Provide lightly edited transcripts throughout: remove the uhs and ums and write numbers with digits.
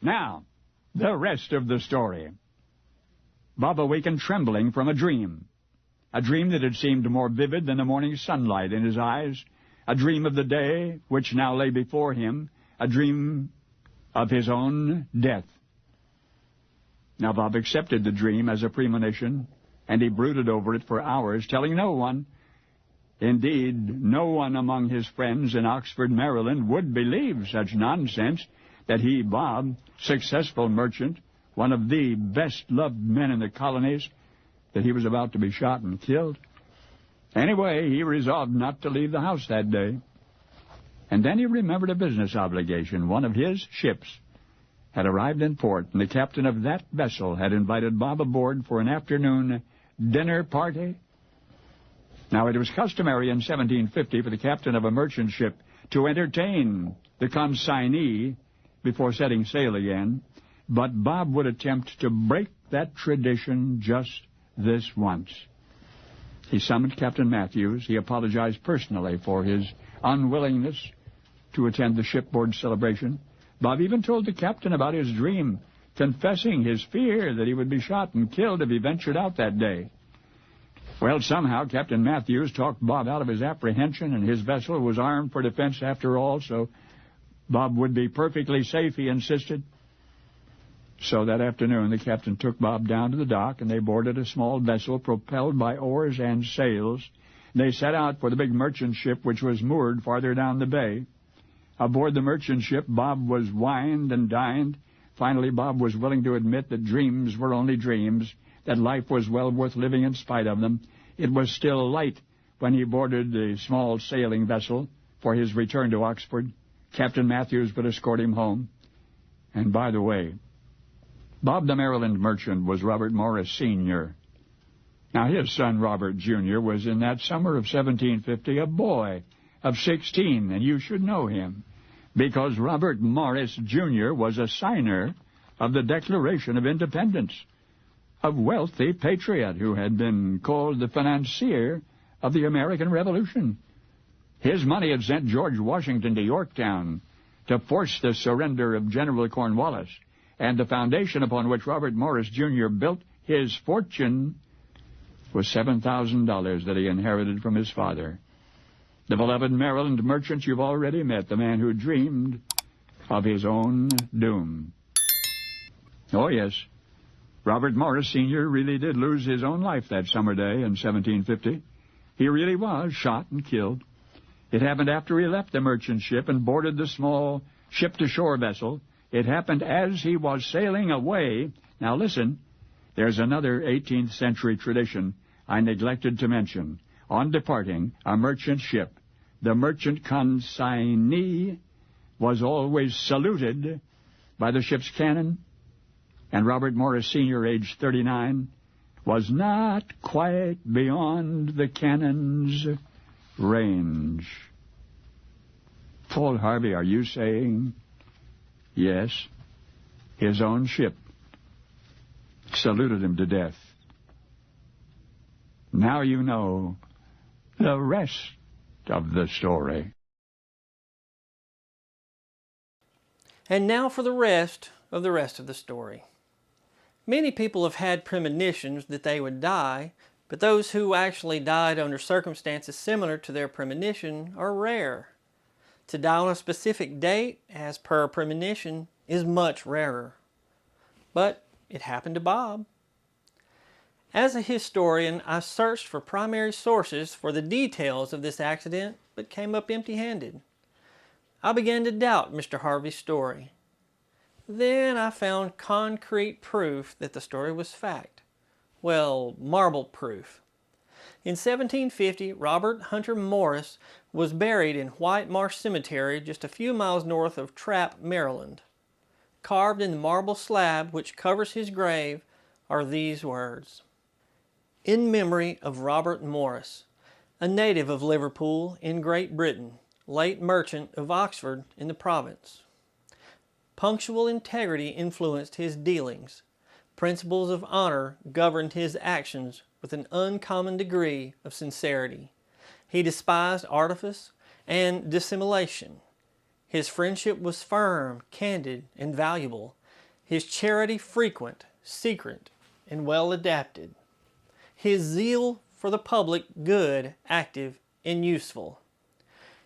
Now, the rest of the story. Bob awakened trembling from a dream that had seemed more vivid than the morning sunlight in his eyes, a dream of the day which now lay before him, a dream of his own death. Now Bob accepted the dream as a premonition, and he brooded over it for hours, telling no one. Indeed, no one among his friends in Oxford, Maryland, would believe such nonsense, that he, Bob, successful merchant, one of the best-loved men in the colonies, that he was about to be shot and killed. Anyway, he resolved not to leave the house that day. And then he remembered a business obligation. One of his ships had arrived in port, and the captain of that vessel had invited Bob aboard for an afternoon dinner party. Now, it was customary in 1750 for the captain of a merchant ship to entertain the consignee before setting sail again, but Bob would attempt to break that tradition just this once. He summoned Captain Matthews. He apologized personally for his unwillingness to attend the shipboard celebration. Bob even told the captain about his dream, confessing his fear that he would be shot and killed if he ventured out that day. Well, somehow Captain Matthews talked Bob out of his apprehension, and his vessel was armed for defense after all, so Bob would be perfectly safe, he insisted. So that afternoon, the captain took Bob down to the dock, and they boarded a small vessel propelled by oars and sails. They set out for the big merchant ship, which was moored farther down the bay. Aboard the merchant ship, Bob was wined and dined. Finally, Bob was willing to admit that dreams were only dreams, that life was well worth living in spite of them. It was still light when he boarded the small sailing vessel for his return to Oxford. Captain Matthews would escort him home. And by the way, Bob the Maryland merchant was Robert Morris, Sr. Now, his son, Robert, Jr., was in that summer of 1750 a boy of 16, and you should know him, because Robert Morris, Jr. was a signer of the Declaration of Independence, a wealthy patriot who had been called the financier of the American Revolution. His money had sent George Washington to Yorktown to force the surrender of General Cornwallis, and the foundation upon which Robert Morris, Jr. built his fortune was $7,000 that he inherited from his father. The beloved Maryland merchant you've already met, the man who dreamed of his own doom. Oh, yes, Robert Morris, Sr. really did lose his own life that summer day in 1750. He really was shot and killed. It happened after he left the merchant ship and boarded the small ship-to-shore vessel. It happened as he was sailing away. Now listen, there's another 18th century tradition I neglected to mention. On departing a merchant ship, the merchant consignee was always saluted by the ship's cannon, and Robert Morris, Sr., aged 39, was not quite beyond the cannon's range. Paul Harvey, are you saying? Yes, his own ship saluted him to death. Now you know the rest of the story. And now for the rest of the story. Many people have had premonitions that they would die, but those who actually died under circumstances similar to their premonition are rare. To die on a specific date, as per a premonition, is much rarer. But it happened to Bob. As a historian, I searched for primary sources for the details of this accident, but came up empty-handed. I began to doubt Mr. Harvey's story. Then I found concrete proof that the story was fact. Well, marble proof. In 1750, Robert Hunter Morris was buried in White Marsh Cemetery just a few miles north of Trapp, Maryland. Carved in the marble slab which covers his grave are these words: "In memory of Robert Morris, a native of Liverpool in Great Britain, late merchant of Oxford in the province. Punctual integrity influenced his dealings. Principles of honor governed his actions with an uncommon degree of sincerity. He despised artifice and dissimulation. His friendship was firm, candid, and valuable, his charity frequent, secret, and well adapted, his zeal for the public good, active, and useful.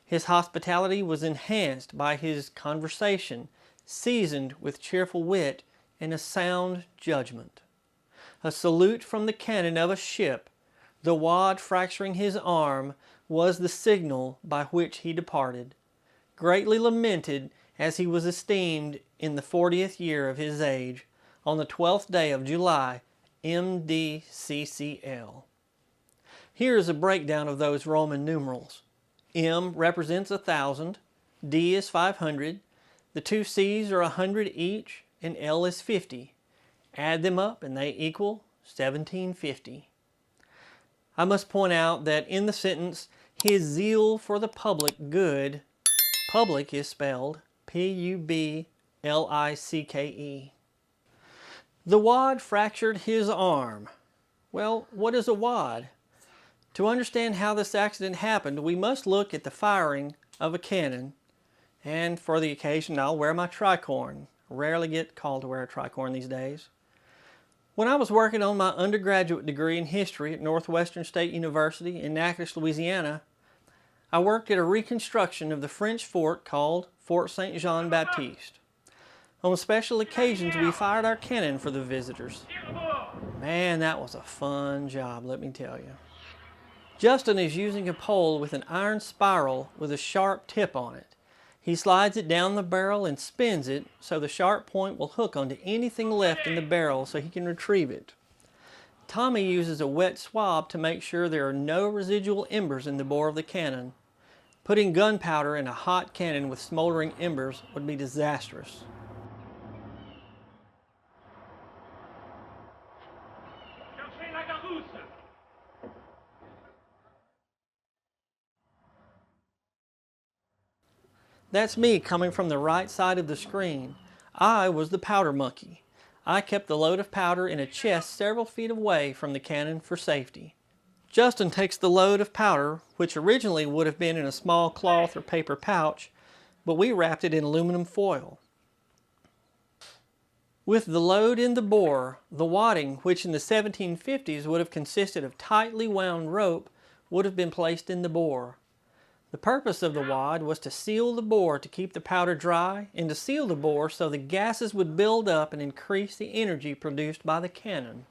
His hospitality was enhanced by his conversation, seasoned with cheerful wit and a sound judgment. A salute from the cannon of a ship, the wad fracturing his arm, was the signal by which he departed, greatly lamented as he was esteemed in the 40th year of his age, on the 12th day of July, MDCCL. Here is a breakdown of those Roman numerals. M represents 1,000, D is 500, the two C's are 100 each, and L is 50. Add them up and they equal 1750. I must point out that in the sentence, his zeal for the public good, public is spelled P-U-B-L-I-C-K-E. The wad fractured his arm. Well, what is a wad? To understand how this accident happened, we must look at the firing of a cannon, and for the occasion I'll wear my tricorn. Rarely get called to wear a tricorn these days. When I was working on my undergraduate degree in history at Northwestern State University in Natchitoches, Louisiana, I worked at a reconstruction of the French fort called Fort Saint Jean Baptiste. On special occasions we fired our cannon for the visitors. Man, that was a fun job, let me tell you. Justin is using a pole with an iron spiral with a sharp tip on it. He slides it down the barrel and spins it so the sharp point will hook onto anything left in the barrel so he can retrieve it. Tommy uses a wet swab to make sure there are no residual embers in the bore of the cannon. Putting gunpowder in a hot cannon with smoldering embers would be disastrous. That's me coming from the right side of the screen. I was the powder monkey. I kept the load of powder in a chest several feet away from the cannon for safety. Justin takes the load of powder, which originally would have been in a small cloth or paper pouch, but we wrapped it in aluminum foil. With the load in the bore, the wadding, which in the 1750s would have consisted of tightly wound rope, would have been placed in the bore. The purpose of the wad was to seal the bore to keep the powder dry and to seal the bore so the gases would build up and increase the energy produced by the cannon.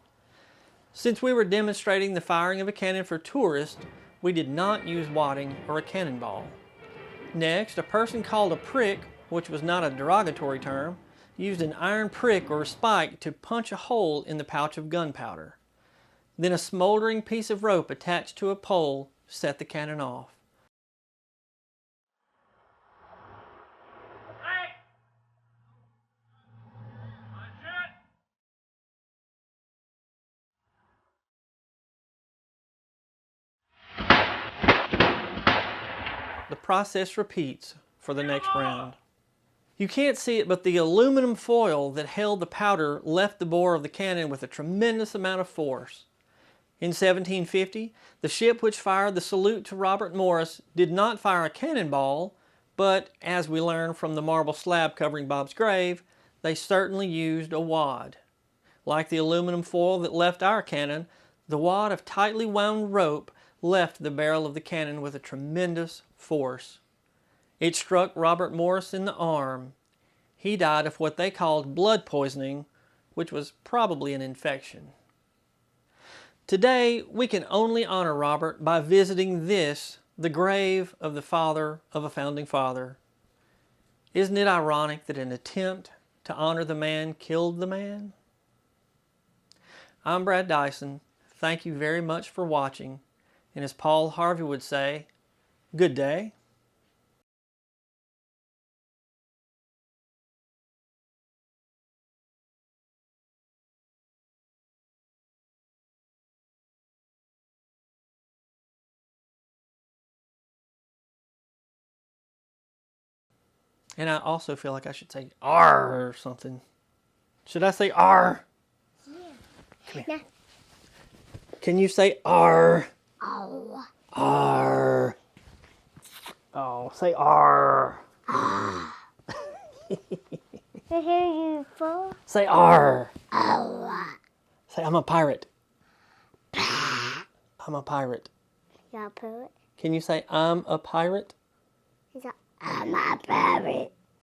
Since we were demonstrating the firing of a cannon for tourists, we did not use wadding or a cannonball. Next, a person called a prick, which was not a derogatory term, used an iron prick or a spike to punch a hole in the pouch of gunpowder. Then a smoldering piece of rope attached to a pole set the cannon off. The process repeats for the next round. You can't see it, but the aluminum foil that held the powder left the bore of the cannon with a tremendous amount of force. In 1750, the ship which fired the salute to Robert Morris did not fire a cannonball, but, as we learn from the marble slab covering Bob's grave, they certainly used a wad. Like the aluminum foil that left our cannon, the wad of tightly wound rope left the barrel of the cannon with a tremendous force. It struck Robert Morris in the arm. He died of what they called blood poisoning, which was probably an infection. Today, we can only honor Robert by visiting this, the grave of the father of a founding father. Isn't it ironic that an attempt to honor the man killed the man? I'm Brad Dyson. Thank you very much for watching. And as Paul Harvey would say, good day. And I also feel like I should say R or something. Should I say R? Yeah. Come here. Can you say R? Oh. R. Oh, say R. I hear you for. Say R. Oh. Say, I'm a pirate. I'm a pirate. You're a poet. Can you say, I'm a pirate? He's like, I'm a pirate.